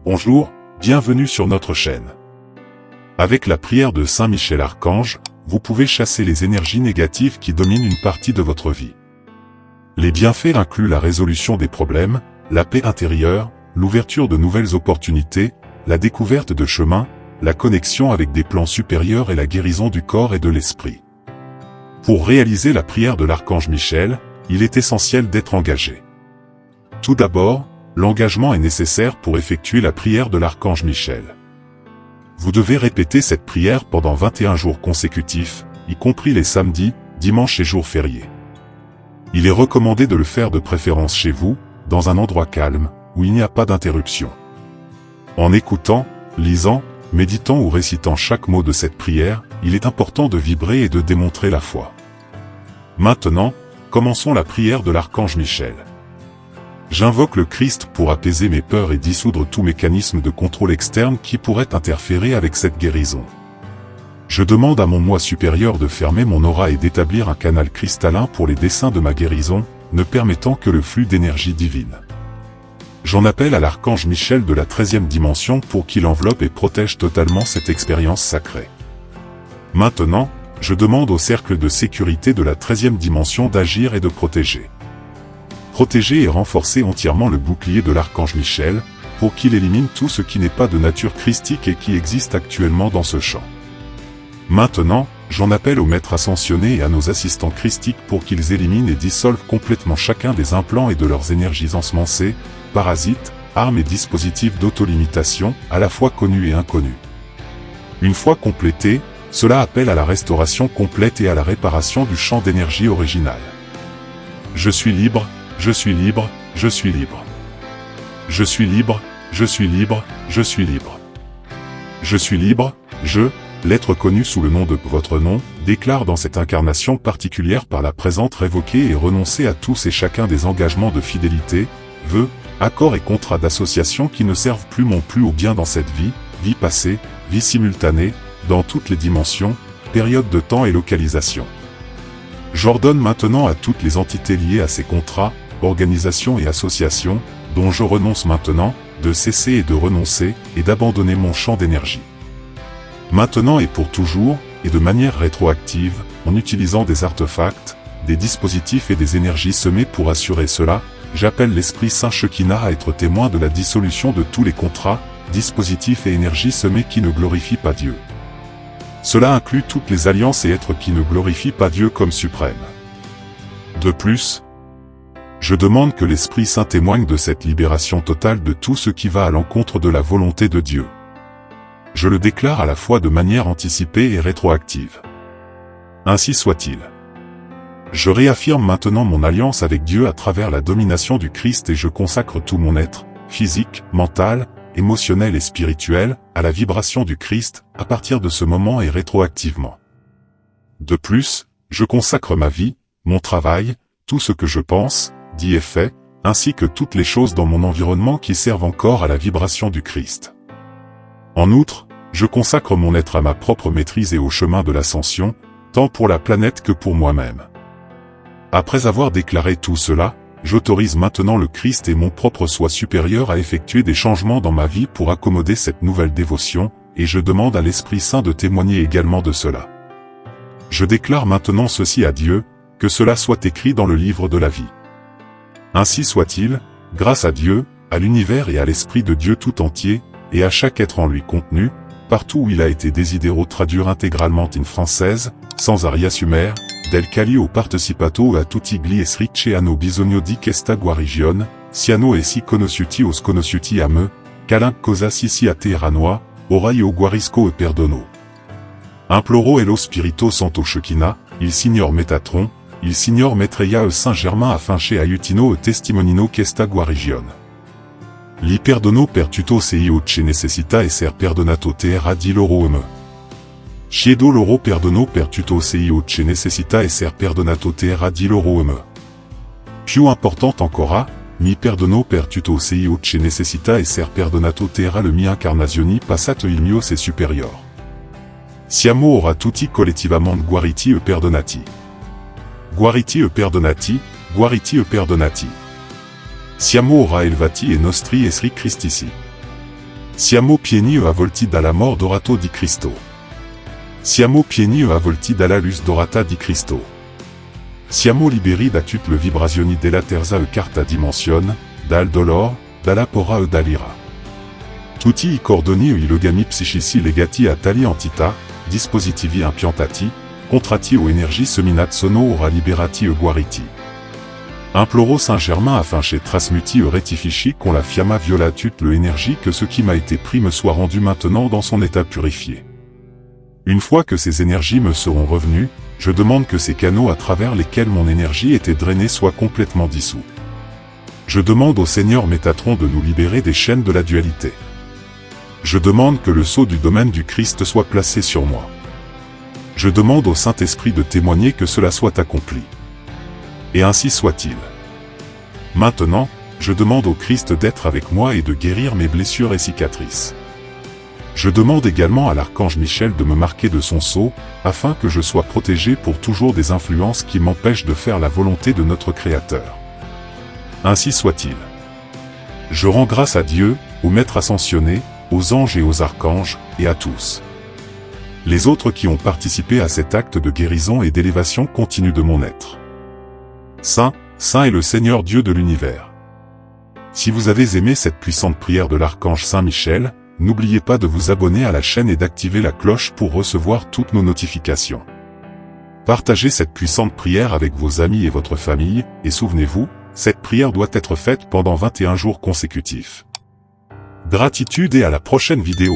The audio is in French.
Bonjour, bienvenue sur notre chaîne. Avec la prière de Saint Michel Archange, vous pouvez chasser les énergies négatives qui dominent une partie de votre vie. Les bienfaits incluent la résolution des problèmes, la paix intérieure, l'ouverture de nouvelles opportunités, la découverte de chemins, la connexion avec des plans supérieurs et la guérison du corps et de l'esprit. Pour réaliser la prière de l'Archange Michel, il est essentiel d'être engagé. Tout d'abord, l'engagement est nécessaire pour effectuer la prière de l'Archange Michel. Vous devez répéter cette prière pendant 21 jours consécutifs, y compris les samedis, dimanches et jours fériés. Il est recommandé de le faire de préférence chez vous, dans un endroit calme, où il n'y a pas d'interruption. En écoutant, lisant, méditant ou récitant chaque mot de cette prière, il est important de vibrer et de démontrer la foi. Maintenant, commençons la prière de l'Archange Michel. J'invoque le Christ pour apaiser mes peurs et dissoudre tout mécanisme de contrôle externe qui pourrait interférer avec cette guérison. Je demande à mon moi supérieur de fermer mon aura et d'établir un canal cristallin pour les desseins de ma guérison, ne permettant que le flux d'énergie divine. J'en appelle à l'Archange Michel de la 13e dimension pour qu'il enveloppe et protège totalement cette expérience sacrée. Maintenant, je demande au cercle de sécurité de la 13e dimension d'agir et de protéger. Protéger et renforcer entièrement le bouclier de l'Archange Michel, pour qu'il élimine tout ce qui n'est pas de nature christique et qui existe actuellement dans ce champ. Maintenant, j'en appelle aux maîtres ascensionnés et à nos assistants christiques pour qu'ils éliminent et dissolvent complètement chacun des implants et de leurs énergies ensemencées, parasites, armes et dispositifs d'autolimitation, à la fois connus et inconnus. Une fois complété, cela appelle à la restauration complète et à la réparation du champ d'énergie original. Je suis libre. Je suis libre, je suis libre. Je suis libre, je suis libre, je suis libre. Je suis libre, l'être connu sous le nom de votre nom, déclare dans cette incarnation particulière par la présente révoquer et renoncer à tous et chacun des engagements de fidélité, vœux, accords et contrats d'association qui ne servent plus mon plus au bien dans cette vie, vie passée, vie simultanée, dans toutes les dimensions, périodes de temps et localisation. J'ordonne maintenant à toutes les entités liées à ces contrats, organisations et associations, dont je renonce maintenant, de cesser et de renoncer, et d'abandonner mon champ d'énergie. Maintenant et pour toujours, et de manière rétroactive, en utilisant des artefacts, des dispositifs et des énergies semées pour assurer cela, j'appelle l'Esprit Saint Shekinah à être témoin de la dissolution de tous les contrats, dispositifs et énergies semées qui ne glorifient pas Dieu. Cela inclut toutes les alliances et êtres qui ne glorifient pas Dieu comme suprême. De plus, je demande que l'Esprit Saint témoigne de cette libération totale de tout ce qui va à l'encontre de la volonté de Dieu. Je le déclare à la fois de manière anticipée et rétroactive. Ainsi soit-il. Je réaffirme maintenant mon alliance avec Dieu à travers la domination du Christ et je consacre tout mon être, physique, mental, émotionnel et spirituel, à la vibration du Christ, à partir de ce moment et rétroactivement. De plus, je consacre ma vie, mon travail, tout ce que je pense, dit et fait, ainsi que toutes les choses dans mon environnement qui servent encore à la vibration du Christ. En outre, je consacre mon être à ma propre maîtrise et au chemin de l'ascension, tant pour la planète que pour moi-même. Après avoir déclaré tout cela, j'autorise maintenant le Christ et mon propre soi supérieur à effectuer des changements dans ma vie pour accommoder cette nouvelle dévotion, et je demande à l'Esprit Saint de témoigner également de cela. Je déclare maintenant ceci à Dieu, que cela soit écrit dans le livre de la vie. Ainsi soit-il, grâce à Dieu, à l'univers et à l'Esprit de Dieu tout entier, et à chaque être en lui contenu, partout où il a été desidero traduire intégralement in française, sans aria sumer, del cali au partecipato a tutti gli esrice hanno bisogno di questa guarigione, siano essi conosciuti o sconosciuti a me, calin cosa sisi a te eranoa, orai o guarisco e perdono. Imploro ello spirito santo Shekinah, il signor Metatron, il signor Maitreya e Saint-Germain afin che aiutino e testimonino questa guarigione. Li perdono per tutto se io ce necessita esser perdonato te era di loro e me. Chiedo loro perdono per tutto se io ce necessita esser perdonato te era di loro e me. Più important ancora, mi perdono per tutto se io ce necessita esser perdonato te era le mia incarnazioni passate il mio se superior. Siamo ora tutti collettivamente guariti e perdonati. Guariti e perdonati, guariti e perdonati. Siamo ora elevati e nostri esri Christici. Siamo pieni a volti dalla mort d'orato di Cristo. Siamo pieni a volti dalla luz dorata di Cristo. Siamo liberi da tutte le vibrazioni della terza e quarta dimensione, dal dolore, dalla paura e dall'ira. Tutti i cordoni e i legami psichici legati a tali entità, dispositivi impiantati, contratti o energie seminate sono ora liberati e guariti. Imploro Saint-Germain afin che trasmuti e rectifici con la fiamma viola toute l'énergie que ce qui m'a été pris me soit rendu maintenant dans son état purifié. Une fois que ces énergies me seront revenues, je demande que ces canaux à travers lesquels mon énergie était drainée soient complètement dissous. Je demande au Seigneur Métatron de nous libérer des chaînes de la dualité. Je demande que le sceau du domaine du Christ soit placé sur moi. Je demande au Saint-Esprit de témoigner que cela soit accompli. Et ainsi soit-il. Maintenant, je demande au Christ d'être avec moi et de guérir mes blessures et cicatrices. Je demande également à l'archange Michel de me marquer de son sceau, afin que je sois protégé pour toujours des influences qui m'empêchent de faire la volonté de notre Créateur. Ainsi soit-il. Je rends grâce à Dieu, au Maître ascensionné, aux anges et aux archanges, et à tous. Les autres qui ont participé à cet acte de guérison et d'élévation continu de mon être. Saint, Saint est le Seigneur Dieu de l'univers. Si vous avez aimé cette puissante prière de l'archange Saint Michel, n'oubliez pas de vous abonner à la chaîne et d'activer la cloche pour recevoir toutes nos notifications. Partagez cette puissante prière avec vos amis et votre famille, et souvenez-vous, cette prière doit être faite pendant 21 jours consécutifs. Gratitude et à la prochaine vidéo.